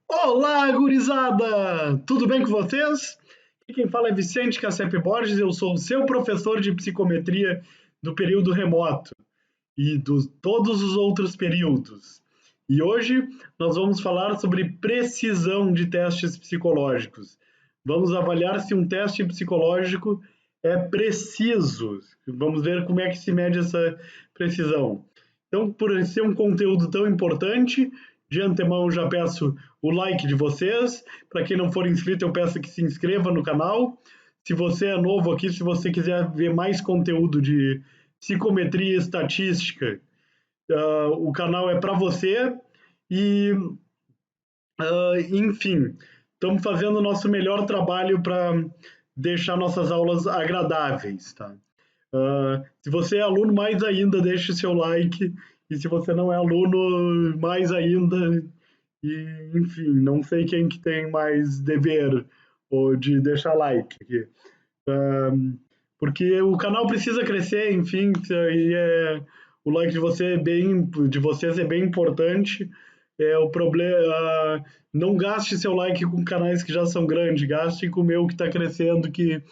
Olá, gurizada! Tudo bem com vocês? Aqui quem fala é Vicente Cassep Borges, eu sou o seu professor de psicometria do período remoto e de todos os outros períodos. E hoje nós vamos falar sobre precisão de testes psicológicos. Vamos avaliar se um teste psicológico é preciso. Vamos ver como é que se mede essa precisão. Então, por ser um conteúdo tão importante, de antemão já peço o like de vocês. Para quem não for inscrito, eu peço que se inscreva no canal. Se você é novo aqui, se você quiser ver mais conteúdo de psicometria e estatística, o canal é para você. E, enfim, estamos fazendo o nosso melhor trabalho para deixar nossas aulas agradáveis, tá? Se você é aluno, mais ainda, deixe seu like. E se você não é aluno, mais ainda. E, enfim, não sei quem que tem mais dever ou de deixar like aqui. Porque o canal precisa crescer, enfim, e o like de vocês é bem importante. É o problema, não gaste seu like com canais que já são grandes, gaste com o meu que está crescendo, que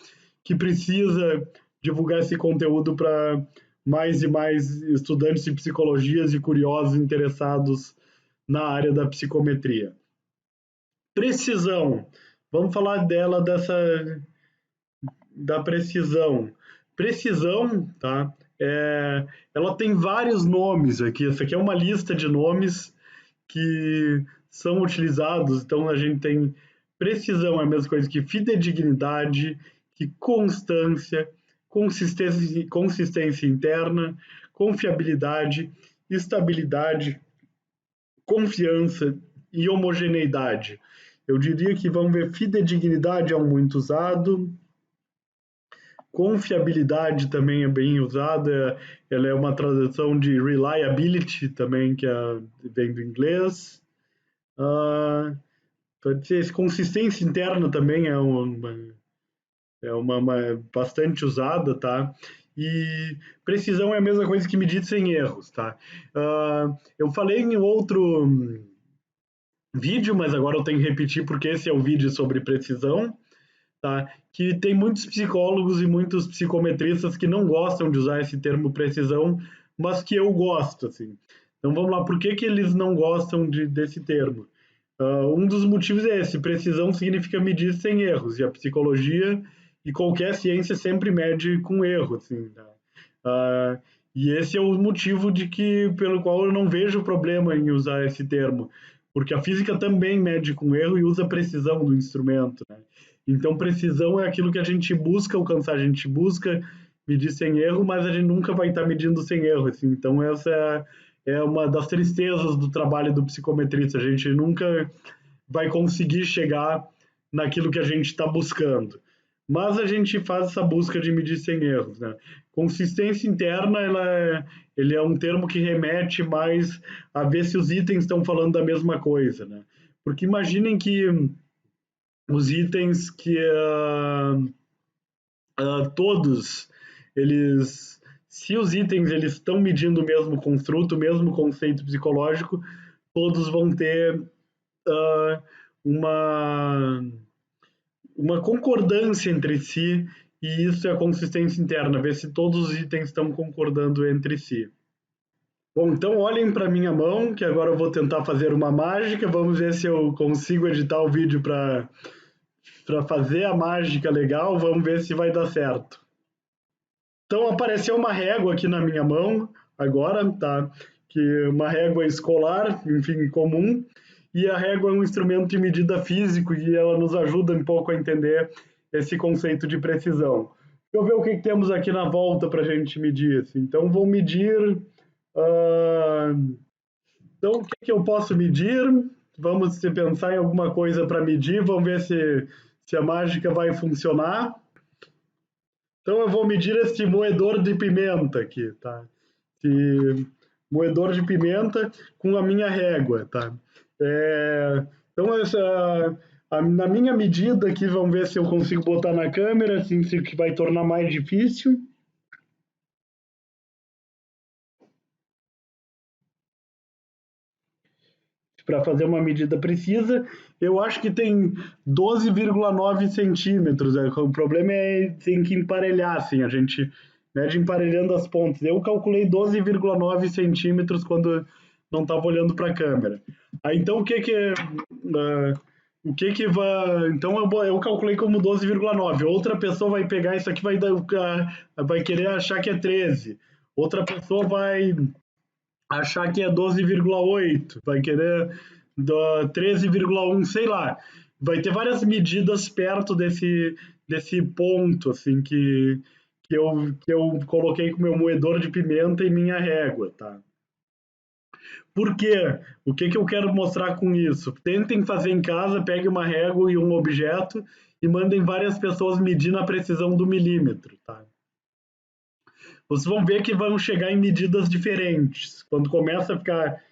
precisa divulgar esse conteúdo para mais e mais estudantes de psicologias e curiosos interessados na área da psicometria. Precisão. Vamos falar da precisão. Precisão, tá? Ela tem vários nomes aqui. Essa aqui é uma lista de nomes que são utilizados. Então a gente tem precisão, é a mesma coisa que fidedignidade, que constância, consistência interna, confiabilidade, estabilidade, confiança e homogeneidade. Eu diria que vamos ver fidedignidade é um muito usado, confiabilidade também é bem usada, ela é uma tradução de reliability também, que vem do inglês. Consistência interna também é uma bastante usada, tá? E precisão é a mesma coisa que medir sem erros, tá? Eu falei em outro vídeo, mas agora eu tenho que repetir porque esse é o vídeo sobre precisão, tá? Que tem muitos psicólogos e muitos psicometristas que não gostam de usar esse termo precisão, mas que eu gosto, assim. Então vamos lá, por que eles não gostam desse termo? Um dos motivos é esse: precisão significa medir sem erros, e a psicologia e qualquer ciência sempre mede com erro, assim, tá? Uh, e esse é o motivo pelo qual eu não vejo problema em usar esse termo, porque a física também mede com erro e usa precisão do instrumento, né? Então, precisão é aquilo que a gente busca alcançar, a gente busca medir sem erro, mas a gente nunca vai estar medindo sem erro, assim. Então, essa é uma das tristezas do trabalho do psicometrista, a gente nunca vai conseguir chegar naquilo que a gente está buscando. Mas a gente faz essa busca de medir sem erros, né? Consistência interna, ele é um termo que remete mais a ver se os itens estão falando da mesma coisa, né? Porque imaginem que os itens que todos eles, se os itens eles estão medindo o mesmo construto, o mesmo conceito psicológico, todos vão ter uh, uma concordância entre si, e isso é a consistência interna, ver se todos os itens estão concordando entre si. Bom, então olhem para minha mão, que agora eu vou tentar fazer uma mágica. Vamos ver se eu consigo editar o vídeo para fazer a mágica legal. Vamos ver se vai dar certo. Então apareceu uma régua aqui na minha mão agora, tá? Que uma régua escolar, enfim, comum. E a régua é um instrumento de medida físico e ela nos ajuda um pouco a entender esse conceito de precisão. Deixa eu ver o que temos aqui na volta para a gente medir. Assim. Então, vou medir. Então, o que eu posso medir? Vamos pensar em alguma coisa para medir. Vamos ver se a mágica vai funcionar. Então, eu vou medir este moedor de pimenta aqui, tá? Esse moedor de pimenta com a minha régua, tá? Então, na minha medida aqui, vamos ver se eu consigo botar na câmera, assim, que vai tornar mais difícil. para fazer uma medida precisa, eu acho que tem 12,9 centímetros. O problema é tem que emparelhar, assim, a gente mede emparelhando as pontas. Eu calculei 12,9 centímetros quando não estava olhando para a câmera. Aí, então, o que que vai... Então, eu calculei como 12,9. Outra pessoa vai pegar isso aqui, vai querer achar que é 13. Outra pessoa vai achar que é 12,8, vai querer 13,1, sei lá. Vai ter várias medidas perto desse ponto, assim, que eu coloquei com meu moedor de pimenta e minha régua, tá? Por quê? O que, que eu quero mostrar com isso? Tentem fazer em casa, peguem uma régua e um objeto e mandem várias pessoas medir na precisão do milímetro, tá? Vocês vão ver que vão chegar em medidas diferentes. Quando começa a ficar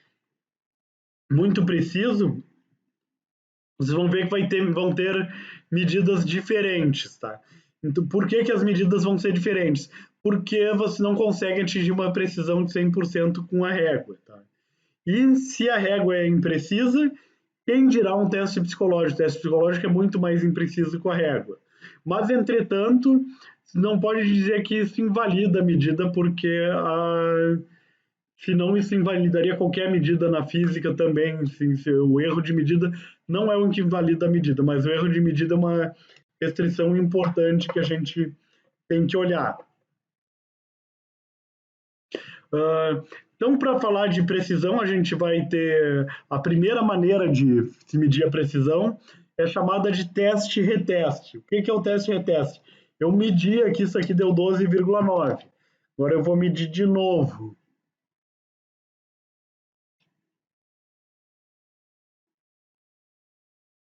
muito preciso, vocês vão ver que vão ter medidas diferentes, tá? Então, por que, que as medidas vão ser diferentes? Porque você não consegue atingir uma precisão de 100% com a régua, tá? E se a régua é imprecisa, quem dirá um teste psicológico? O teste psicológico é muito mais impreciso com a régua. Mas, entretanto, não pode dizer que isso invalida a medida, porque senão isso invalidaria qualquer medida na física também. Assim, o erro de medida não é o que invalida a medida, mas o erro de medida é uma restrição importante que a gente tem que olhar. Então, para falar de precisão, a gente vai ter a primeira maneira de se medir a precisão é chamada de teste-reteste. O que é o teste-reteste? Eu medi aqui, isso aqui deu 12,9. Agora eu vou medir de novo.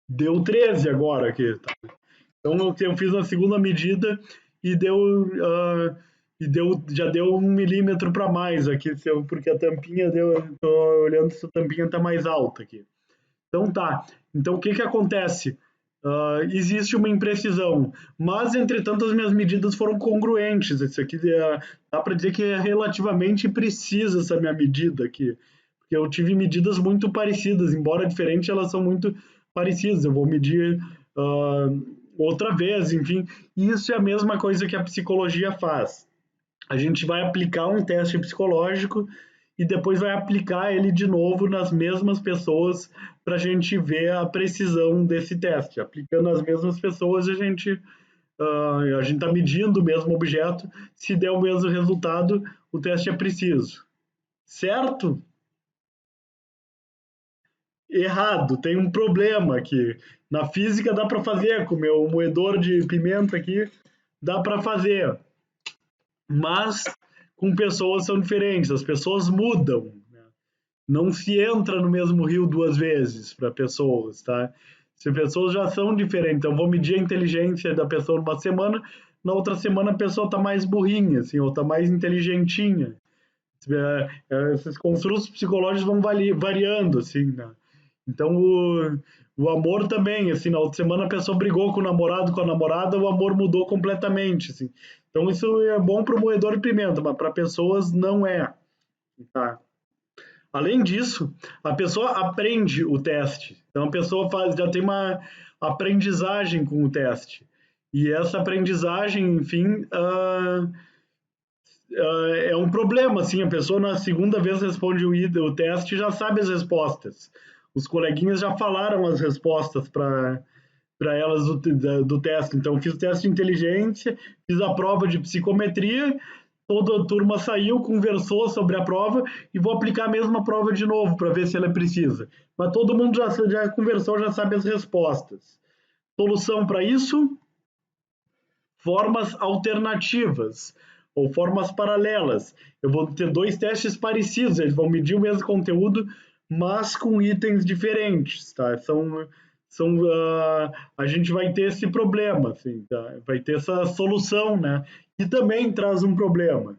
Deu 13 agora aqui. Tá? Então eu fiz a segunda medida e já deu 1 milímetro para mais aqui, porque a tampinha deu. Estou olhando se a tampinha está mais alta aqui. Então tá. Então o que que acontece? Existe uma imprecisão, mas entretanto as minhas medidas foram congruentes. Isso aqui dá para dizer que é relativamente precisa essa minha medida aqui, porque eu tive medidas muito parecidas, embora diferentes, elas são muito parecidas. Eu vou medir outra vez, enfim. Isso é a mesma coisa que a psicologia faz. A gente vai aplicar um teste psicológico e depois vai aplicar ele de novo nas mesmas pessoas para a gente ver a precisão desse teste. Aplicando as mesmas pessoas, a gente está medindo o mesmo objeto. Se der o mesmo resultado, o teste é preciso. Certo? Errado, tem um problema aqui. Na física dá para fazer, com o meu moedor de pimenta aqui, dá para fazer. Mas com pessoas são diferentes, as pessoas mudam. Né? Não se entra no mesmo rio duas vezes para pessoas, tá? Se pessoas já são diferentes, então vou medir a inteligência da pessoa numa semana, na outra semana a pessoa está mais burrinha, assim, ou está mais inteligentinha. Esses construtos psicológicos vão variando, assim, né? Então, o amor também, assim, na outra semana a pessoa brigou com o namorado, com a namorada, o amor mudou completamente, assim. Então, isso é bom para o moedor de pimenta, mas para pessoas não é, tá? Além disso, a pessoa aprende o teste. Então, a pessoa já tem uma aprendizagem com o teste. E essa aprendizagem, enfim, é um problema, assim, a pessoa na segunda vez responde o teste e já sabe as respostas. Os coleguinhas já falaram as respostas para elas do teste. Então, fiz o teste de inteligência, fiz a prova de psicometria, toda a turma saiu, conversou sobre a prova e vou aplicar a mesma prova de novo para ver se ela é precisa. Mas todo mundo já conversou, já sabe as respostas. Solução para isso? Formas alternativas ou formas paralelas. Eu vou ter dois testes parecidos, eles vão medir o mesmo conteúdo, mas com itens diferentes, tá? A gente vai ter esse problema, assim, tá? Vai ter essa solução, né? E também traz um problema.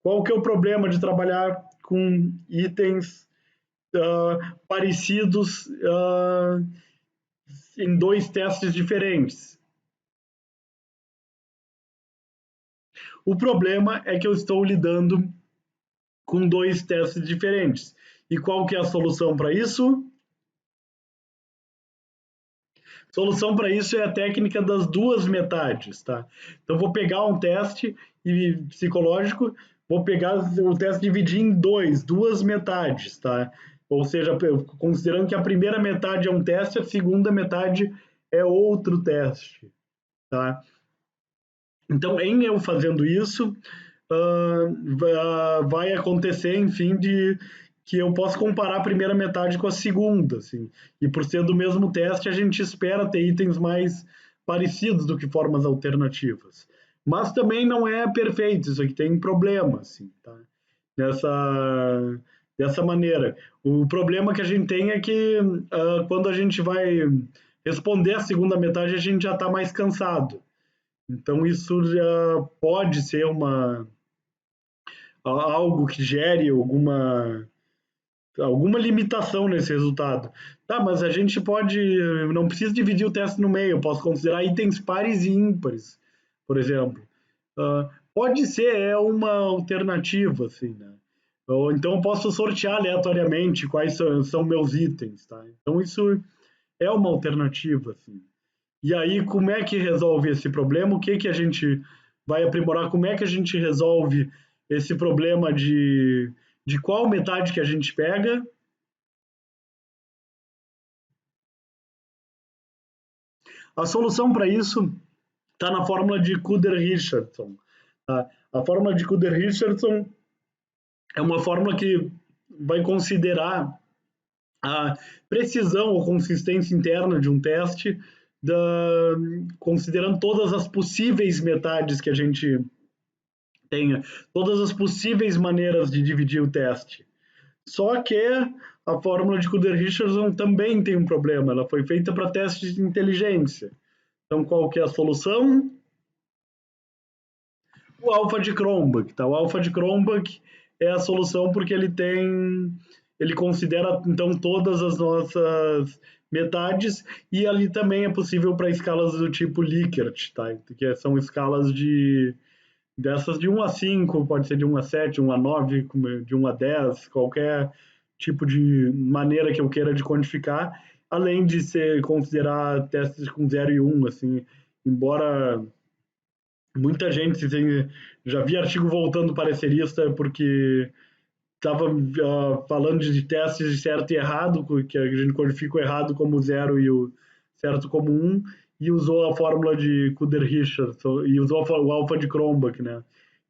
Qual que é o problema de trabalhar com itens parecidos em dois testes diferentes? O problema é que eu estou lidando com dois testes diferentes. E qual que é a solução para isso? Solução para isso é a técnica das duas metades, tá? Então, vou pegar um teste psicológico, vou pegar o teste e dividir em duas metades, tá? Ou seja, considerando que a primeira metade é um teste, a segunda metade é outro teste, tá? Então, em eu fazendo isso, vai acontecer, enfim, de que eu posso comparar a primeira metade com a segunda, assim. E por ser do mesmo teste, a gente espera ter itens mais parecidos do que formas alternativas. Mas também não é perfeito, isso aqui tem problema, assim, tá? Dessa maneira. O problema que a gente tem é que quando a gente vai responder a segunda metade, a gente já está mais cansado. Então isso já pode ser algo que gere alguma limitação nesse resultado. Tá, mas a gente pode, não precisa dividir o teste no meio, eu posso considerar itens pares e ímpares, por exemplo. Pode ser, é uma alternativa, assim, né? Ou então eu posso sortear aleatoriamente quais são meus itens, tá? Então isso é uma alternativa, assim. E aí, como é que resolve esse problema? O que que a gente vai aprimorar? Como é que a gente resolve esse problema de qual metade que a gente pega? A solução para isso está na fórmula de Kuder-Richardson. Tá? A fórmula de Kuder-Richardson é uma fórmula que vai considerar a precisão ou consistência interna de um teste, da, considerando todas as possíveis metades que a gente tenha, todas as possíveis maneiras de dividir o teste. Só que a fórmula de Kuder-Richardson também tem um problema, ela foi feita para testes de inteligência. Então, qual que é a solução? O alfa de Cronbach. Tá? O alfa de Cronbach é a solução porque ele considera então todas as nossas metades e ali também é possível para escalas do tipo Likert, tá? Que são escalas dessas de 1 a 5, pode ser de 1 a 7, 1 a 9, de 1 a 10, qualquer tipo de maneira que eu queira de quantificar, além de ser considerar testes com 0 e 1, assim, embora muita gente já vi artigo voltando parecerista porque estava falando de testes de certo e errado, que a gente codifica o errado como 0 e o certo como 1, e usou a fórmula de Kuder-Richardson, e usou o alfa de Cronbach, né? O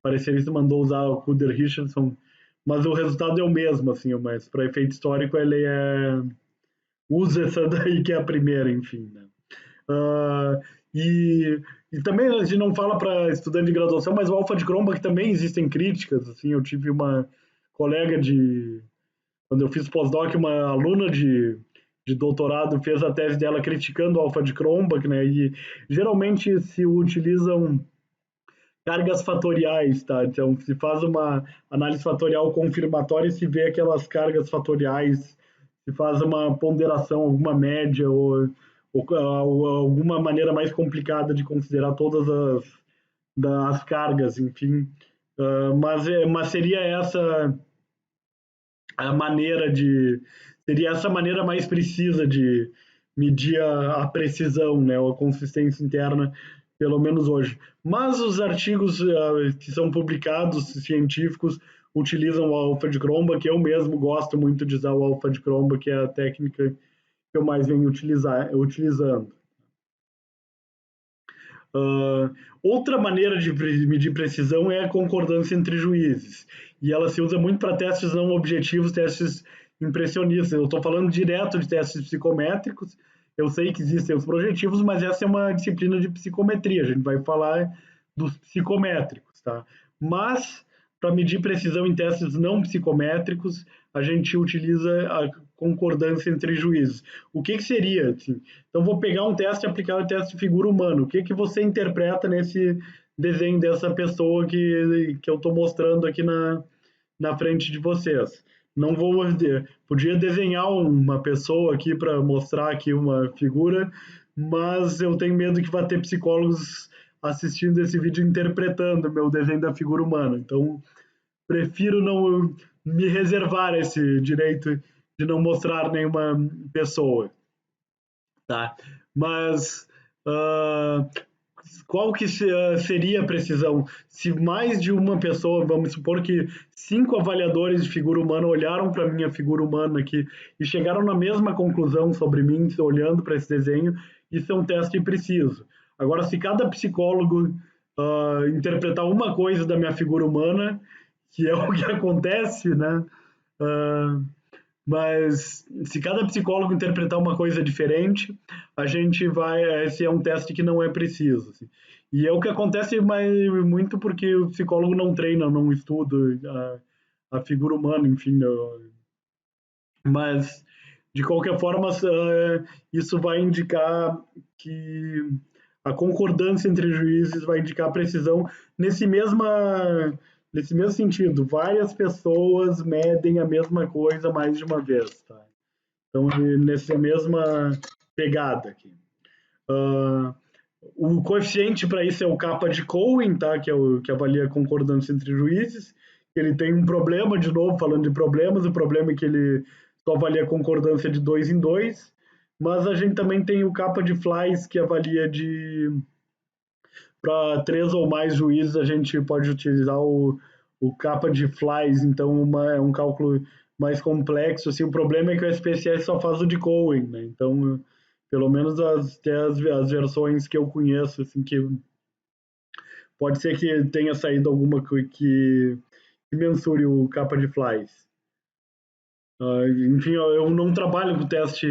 parecerista mandou usar o Kuder-Richardson, mas o resultado é o mesmo, assim, mas para efeito histórico ele usa essa daí que é a primeira, enfim, né? Uh, e, e também a gente não fala para estudante de graduação, mas o alfa de Cronbach também existem críticas. Assim, eu tive uma colega quando eu fiz pós-doc, uma aluna de doutorado fez a tese dela criticando o alfa de Cronbach, né? E geralmente se utilizam cargas fatoriais, tá? Então se faz uma análise fatorial confirmatória e se vê aquelas cargas fatoriais, se faz uma ponderação, alguma média ou alguma maneira mais complicada de considerar todas as cargas, enfim. Mas seria essa a maneira seria essa maneira mais precisa de medir a precisão, né, ou a consistência interna, pelo menos hoje. Mas os artigos que são publicados, científicos, utilizam o alfa de Cronbach, que eu mesmo gosto muito de usar o alfa de Cronbach, que é a técnica que eu mais venho utilizando. Outra maneira de medir precisão é a concordância entre juízes. E ela se usa muito para testes não objetivos, testes impressionistas. Eu estou falando direto de testes psicométricos. Eu sei que existem os projetivos, mas essa é uma disciplina de psicometria. A gente vai falar dos psicométricos, tá? Mas, para medir precisão em testes não psicométricos, a gente utiliza a concordância entre juízes. O que seria? Assim? Então, vou pegar um teste e aplicar o teste de figura humana. O que você interpreta nesse desenho dessa pessoa que eu estou mostrando aqui na frente de vocês? Não vou podia desenhar uma pessoa aqui para mostrar aqui uma figura, mas eu tenho medo que vá ter psicólogos assistindo esse vídeo interpretando o meu desenho da figura humana. Então, prefiro não me reservar esse direito de não mostrar nenhuma pessoa. tá? Mas qual que seria a precisão? Se mais de uma pessoa, vamos supor que 5 avaliadores de figura humana olharam para a minha figura humana aqui e chegaram na mesma conclusão sobre mim, olhando para esse desenho, isso é um teste preciso. Agora, se cada psicólogo interpretar uma coisa da minha figura humana, que é o que acontece, né? Uh, mas se cada psicólogo interpretar uma coisa diferente, a gente vai. Esse é um teste que não é preciso. Assim. E é o que acontece muito porque o psicólogo não treina, não estuda a figura humana, enfim. Mas, de qualquer forma, isso vai indicar que a concordância entre juízes vai indicar a precisão nesse mesmo sentido. Várias pessoas medem a mesma coisa mais de uma vez. Tá? Então, nessa mesma pegada aqui. O coeficiente para isso é o kappa de Cohen, tá? Que é o que avalia a concordância entre juízes. Ele tem um problema, de novo, falando de problemas, o problema é que ele só avalia a concordância de 2 em 2, mas a gente também tem o kappa de Flies, que avalia para 3 ou mais juízes, a gente pode utilizar o kappa de Flies, então é um cálculo mais complexo. Assim, o problema é que o SPSS só faz o de Cohen, né? Então, pelo menos as versões que eu conheço, assim, que pode ser que tenha saído alguma que mensure o kappa de Flies. Enfim, eu não trabalho com teste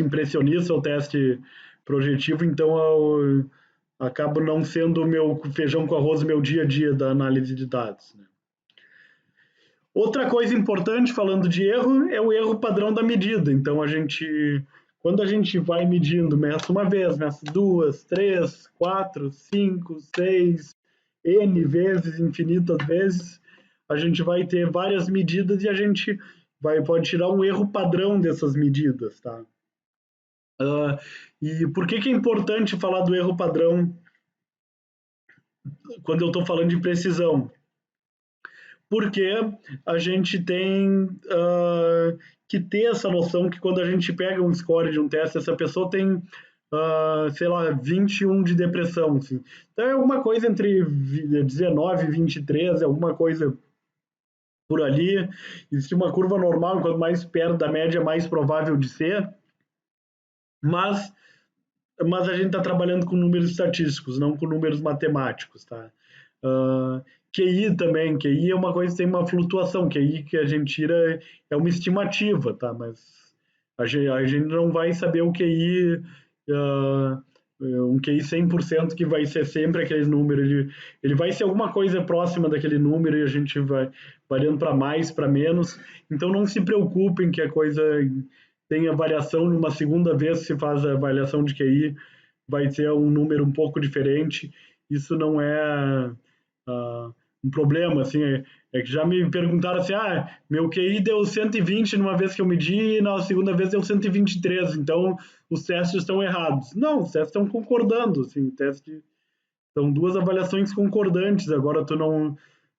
impressionista ou teste projetivo, então eu acabo não sendo o meu feijão com arroz meu dia a dia da análise de dados. Né? Outra coisa importante, falando de erro, é o erro padrão da medida. Então, quando a gente vai medindo, meça uma vez, meça 2, 3, 4, 5, 6, N vezes, infinitas vezes, a gente vai ter várias medidas e a gente pode tirar um erro padrão dessas medidas. Tá? E por que é importante falar do erro padrão quando eu estou falando de precisão? Porque a gente tem que ter essa noção que quando a gente pega um score de um teste, essa pessoa tem, sei lá, 21 de depressão. Assim. Então é alguma coisa entre 19 e 23, é alguma coisa por ali. Existe uma curva normal, quanto mais perto da média, mais provável de ser. Mas a gente está trabalhando com números estatísticos, não com números matemáticos, tá? QI também, QI é uma coisa que tem uma flutuação, QI que a gente tira é uma estimativa, tá? Mas a gente não vai saber o QI, um QI 100% que vai ser sempre aquele número, ele vai ser alguma coisa próxima daquele número e a gente vai variando para mais, para menos, então não se preocupem que a coisa tenha variação numa segunda vez se faz a avaliação de QI, vai ter um número um pouco diferente, isso não é um problema, assim, é que já me perguntaram assim, meu QI deu 120 numa vez que eu medi e na segunda vez deu 123, então os testes estão errados. Não, os testes estão concordando, assim, são duas avaliações concordantes, agora tu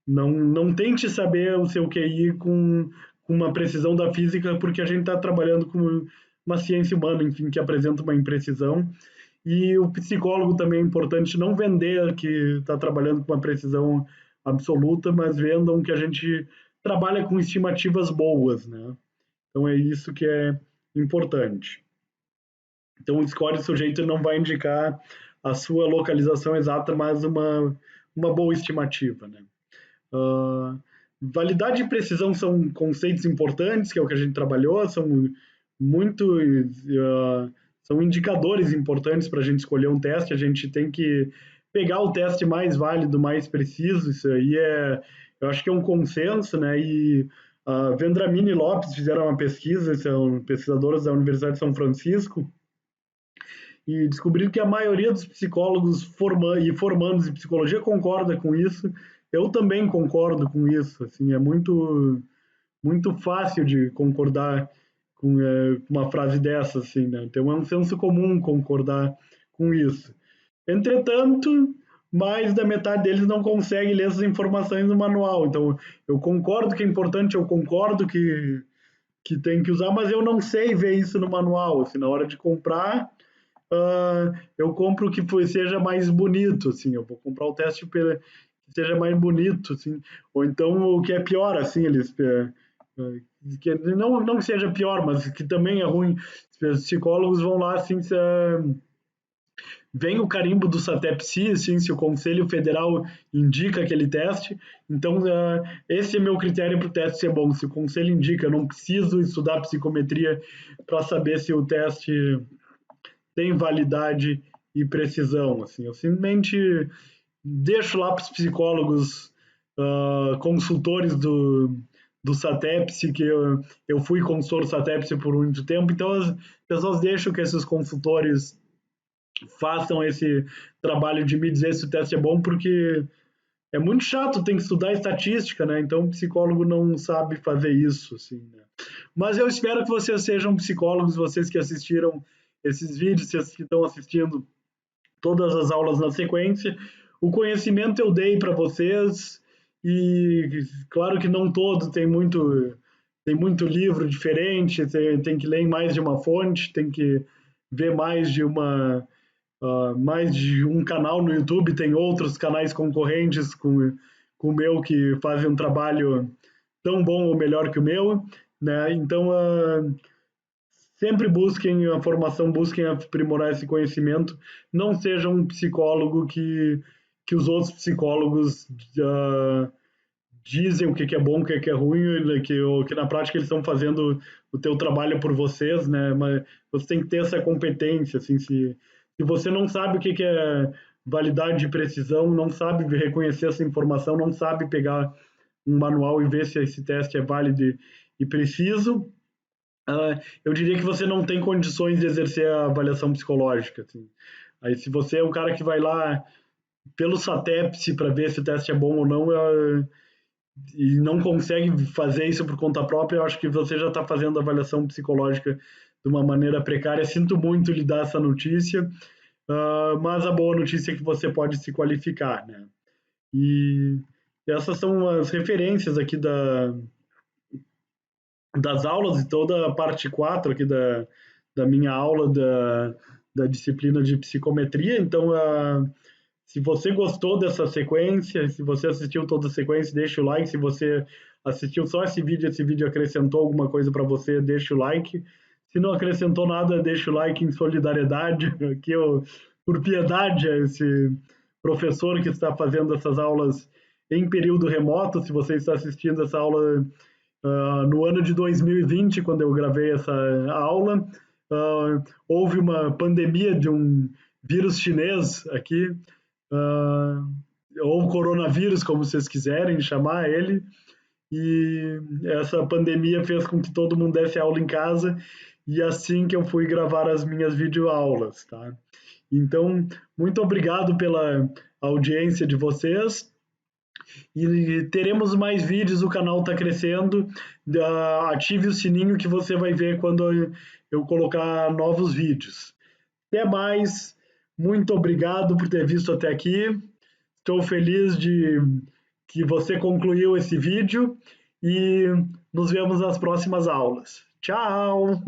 não tente saber o seu QI com uma precisão da física, porque a gente está trabalhando com uma ciência humana, enfim, que apresenta uma imprecisão, e o psicólogo também é importante não vender que está trabalhando com uma precisão absoluta, mas vendam que a gente trabalha com estimativas boas, né? Então é isso que é importante. Então o score do sujeito não vai indicar a sua localização exata, mas uma boa estimativa, né? Validade e precisão são conceitos importantes, que é o que a gente trabalhou, são muito são indicadores importantes para a gente escolher um teste. A gente tem que pegar o teste mais válido, mais preciso. Isso aí eu acho que é um consenso, né? E a Vendramini e Lopes fizeram uma pesquisa, são pesquisadores da Universidade de São Francisco, e descobriram que a maioria dos psicólogos formandos em psicologia concorda com isso. Eu também concordo com isso. Assim, é muito fácil de concordar com uma frase dessa, assim, né? Então é um senso comum concordar com isso. Entretanto, mais da metade deles não consegue ler essas informações no manual. Então, eu concordo que é importante, eu concordo que que tem que usar, mas eu não sei ver isso no manual. Assim, na hora de comprar, eu compro o que seja mais bonito, assim, eu vou comprar o teste que seja mais bonito, assim, ou então o que é pior, assim, que não que seja pior, mas que também é ruim. Os psicólogos vão lá, assim, vem o carimbo do SATEP-SI, assim, se o Conselho Federal indica aquele teste, então esse é meu critério para o teste ser bom. Se o Conselho indica, eu não preciso estudar psicometria para saber se o teste tem validade e precisão. Assim, eu simplesmente deixo lá para os psicólogos consultores do SATEPSI, que eu fui consultor do SATEPSI por muito tempo, então as pessoas deixam que esses consultores façam esse trabalho de me dizer se o teste é bom, porque é muito chato, tem que estudar estatística, né? Então o psicólogo não sabe fazer isso, assim, né? Mas eu espero que vocês sejam psicólogos, vocês que assistiram esses vídeos, vocês que estão assistindo todas as aulas na sequência. O conhecimento eu dei para vocês e claro que não todo, tem muito livro diferente, tem que ler em mais de uma fonte, tem que ver mais de um canal no YouTube, tem outros canais concorrentes com o meu que fazem um trabalho tão bom ou melhor que o meu, né? Então, sempre busquem a formação, busquem aprimorar esse conhecimento, não seja um psicólogo que os outros psicólogos dizem o que é bom, o que é ruim, que na prática eles estão fazendo o teu trabalho por vocês, né? Mas você tem que ter essa competência, assim, se você não sabe o que é validade de precisão, não sabe reconhecer essa informação, não sabe pegar um manual e ver se esse teste é válido e preciso, eu diria que você não tem condições de exercer a avaliação psicológica. Assim. Aí, se você é um cara que vai lá pelo SATEPSI para ver se o teste é bom ou não, e não consegue fazer isso por conta própria, eu acho que você já está fazendo a avaliação psicológica de uma maneira precária. Sinto muito lhe dar essa notícia, mas a boa notícia é que você pode se qualificar, né? E essas são as referências aqui das aulas e toda a parte 4 aqui da minha aula da disciplina de psicometria. Então, se você gostou dessa sequência, se você assistiu toda a sequência, deixa o like. Se você assistiu só esse vídeo acrescentou alguma coisa para você, deixa o like. Se não acrescentou nada, deixa o like em solidariedade, aqui por piedade a esse professor que está fazendo essas aulas em período remoto. Se você está assistindo essa aula no ano de 2020, quando eu gravei essa aula, houve uma pandemia de um vírus chinês aqui, ou coronavírus, como vocês quiserem chamar ele, e essa pandemia fez com que todo mundo desse aula em casa, e assim que eu fui gravar as minhas videoaulas, tá? Então, muito obrigado pela audiência de vocês. E teremos mais vídeos, o canal está crescendo. Ative o sininho que você vai ver quando eu colocar novos vídeos. Até mais. Muito obrigado por ter visto até aqui. Estou feliz de que você concluiu esse vídeo e nos vemos nas próximas aulas. Tchau!